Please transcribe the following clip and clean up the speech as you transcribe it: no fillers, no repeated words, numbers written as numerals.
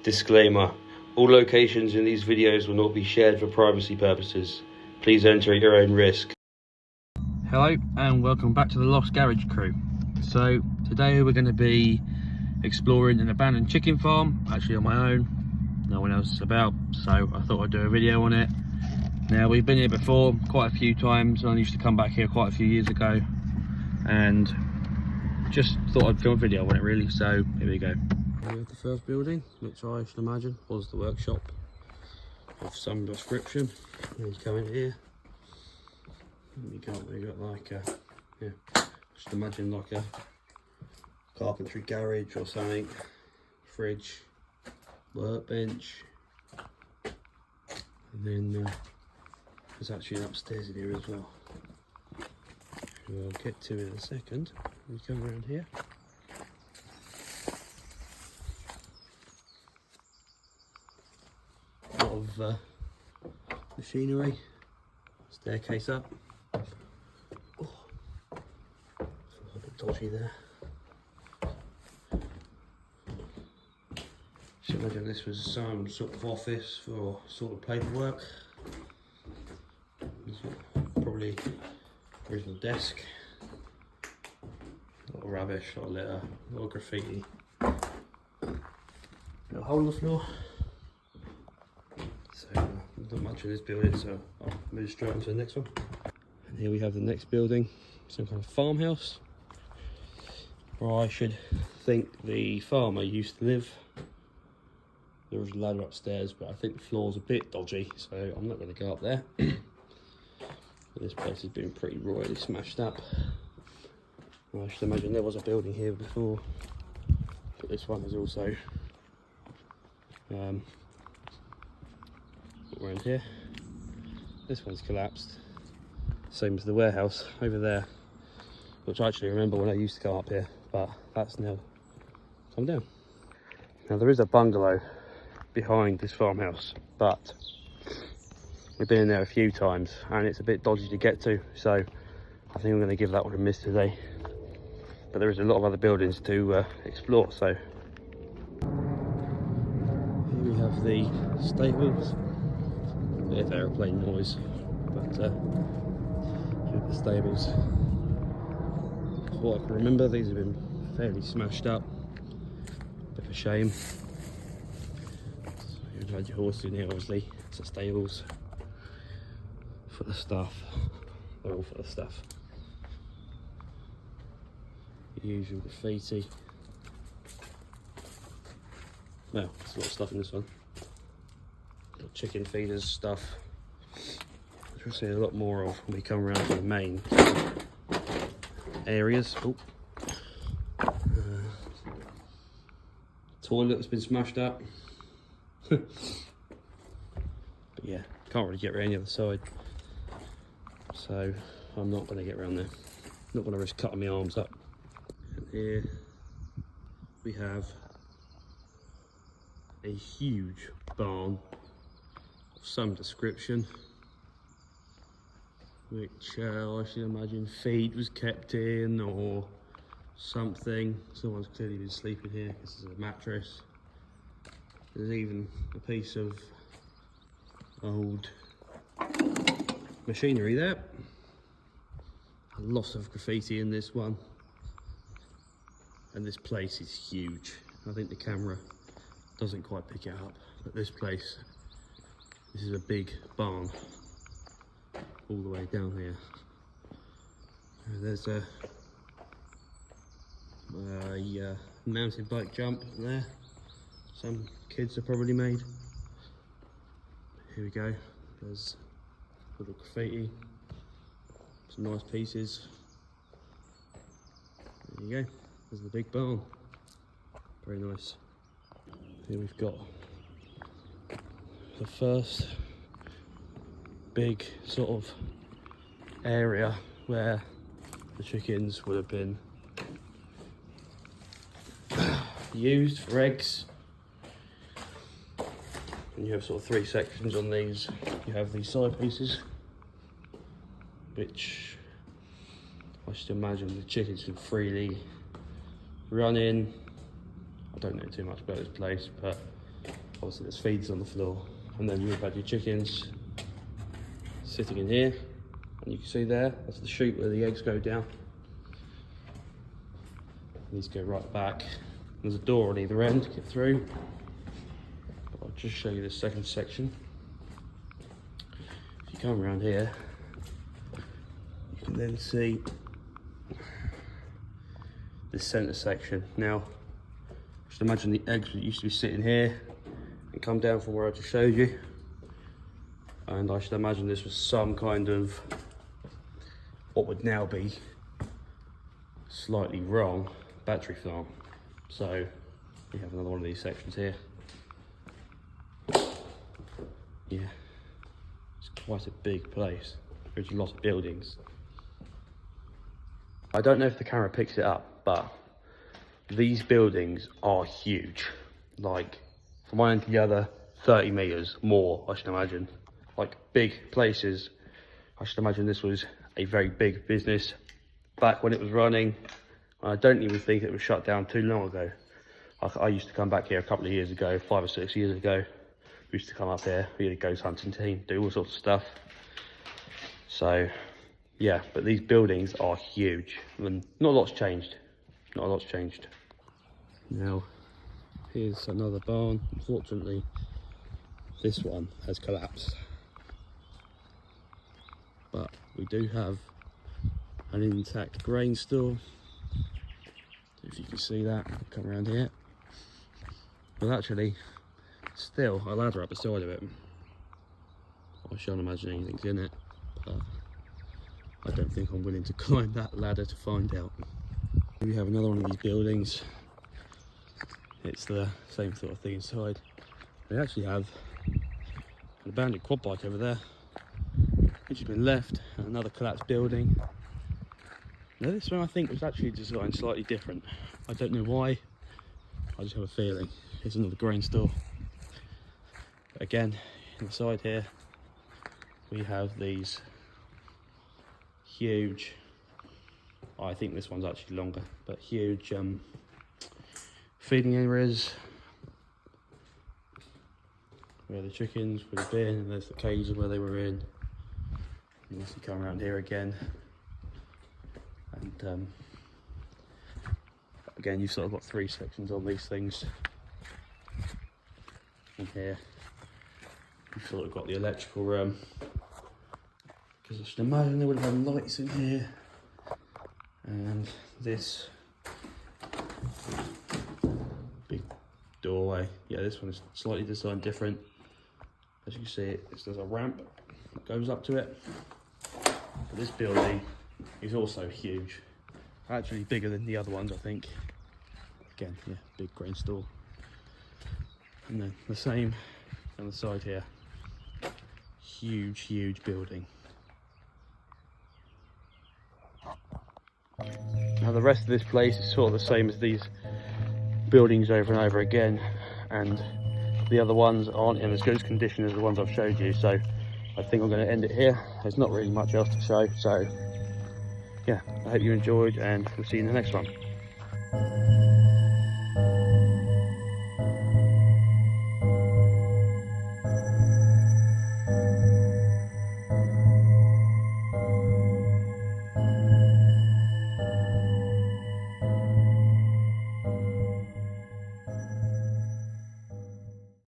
Disclaimer: all locations in these videos will not be shared for privacy purposes. Please enter at your own risk. Hello and welcome back to the Lost Garage crew. So today we're going to be exploring an abandoned chicken farm, actually on my own. No one else is about, so I thought I'd do a video on it. Now, we've been here before quite a few times. I used to come back here quite a few years ago and just thought I'd film a video on it really, so here we go. We have the first building, which I should imagine was the workshop of some description. And you come in here, we got like a, just imagine like a carpentry garage or something, fridge, workbench, and then there's actually an upstairs in here as well. We'll get to in a second. We come around here. A lot of machinery, staircase up. Oh, a bit dodgy there. So imagine this was some sort of office for sort of paperwork. Probably original desk. A lot of rubbish, a lot of litter, a lot of graffiti. Got a hole in the floor. So not much in this building, so I'll move straight on to the next one. And here we have the next building, some kind of farmhouse, where I should think the farmer used to live. There was a ladder upstairs, but I think the floor's a bit dodgy, so I'm not going to go up there. This place has been pretty royally smashed up. Well, I should imagine there was a building here before, but this one is also around here. This one's collapsed, same as the warehouse over there, which I actually remember when I used to go up here, but that's now come down. Now there is a bungalow behind this farmhouse, but we've been in there a few times and it's a bit dodgy to get to, so I think I'm going to give that one a miss today. But there is a lot of other buildings to explore, so here we have the stables. A bit of aeroplane noise, but here are the stables. For what I can remember, these have been fairly smashed up. Bit of a shame. So you've had your horses in here, obviously. It's the stables for the stuff. They're all for the stuff. The usual graffiti. Well, there's a lot of stuff in this one. Got chicken feeders stuff, which we'll see a lot more of when we come around to the main areas. Oh. Toilet that's been smashed up. But yeah, can't really get around the other side, so I'm not going to get around there. Not going to risk cutting my arms up. And here we have a huge barn of some description, which I should imagine feed was kept in or something. Someone's clearly been sleeping here because there's a mattress. There's even a piece of old machinery there. A lot of graffiti in this one. And this place is huge. I think the camera doesn't quite pick it up, but this place, this is a big barn all the way down here. There's a mountain bike jump there. Some kids have probably made. Here we go. There's a little graffiti. Some nice pieces. There you go. There's the big barn. Very nice. Here we've got the first big sort of area where the chickens would have been used for eggs. And you have sort of three sections on these. You have these side pieces, which I should imagine the chickens can freely run in. I don't know too much about this place, but Obviously there's feeds on the floor, and then you've had your chickens sitting in here, and you can see there, that's the chute where the eggs go down. These go right back. There's a door on either end to get through. I'll just show you this second section. If you come around here, you can then see this centre section. Now, just imagine the eggs that used to be sitting here and come down from where I just showed you. And I should imagine this was some kind of what would now be slightly wrong battery farm. So we have another one of these sections here. Yeah, it's quite a big place. There's a lot of buildings. I don't know if the camera picks it up, but these buildings are huge. Like, from one end to the other, 30 metres more, I should imagine. Like, big places. I should imagine this was a very big business back when it was running. I don't even think it was shut down too long ago. I used to come back here a couple of years ago, 5 or 6 years ago. We used to come up here, we had a ghost hunting team, do all sorts of stuff. So, yeah, but these buildings are huge. And not a lot's changed. Not a lot's changed. Now, here's another barn. Unfortunately, this one has collapsed. But we do have an intact grain store. If you can see that, come around here. But actually, still a ladder up the side of it. I shan't imagine anything's in it, but I don't think I'm willing to climb that ladder to find out. We have another one of these buildings. It's the same sort of thing inside. They actually have an abandoned quad bike over there, which has been left, and another collapsed building. Now this one I think was actually designed slightly different. I don't know why, I just have a feeling. Here's another grain store. Again, inside here, we have these huge, I think this one's actually longer, but huge feeding areas where the chickens would have been, and there's the cages where they were in. And you come around here again, and again you've sort of got 3 sections on these things. And here you've sort of got the electrical room, because I should imagine they would have had lights in here. And this big doorway, yeah, this one is slightly designed different. As you can see, there's a ramp that goes up to it. But this building is also huge, actually bigger than the other ones, I think. Again, yeah, big grain store. And then the same on the side here. Huge building. Now the rest of this place is sort of the same as these buildings over and over again, and the other ones aren't in as good a condition as the ones I've showed you, so I think I'm going to end it here. There's not really much else to show, so yeah, I hope you enjoyed, and we'll see you in the next one.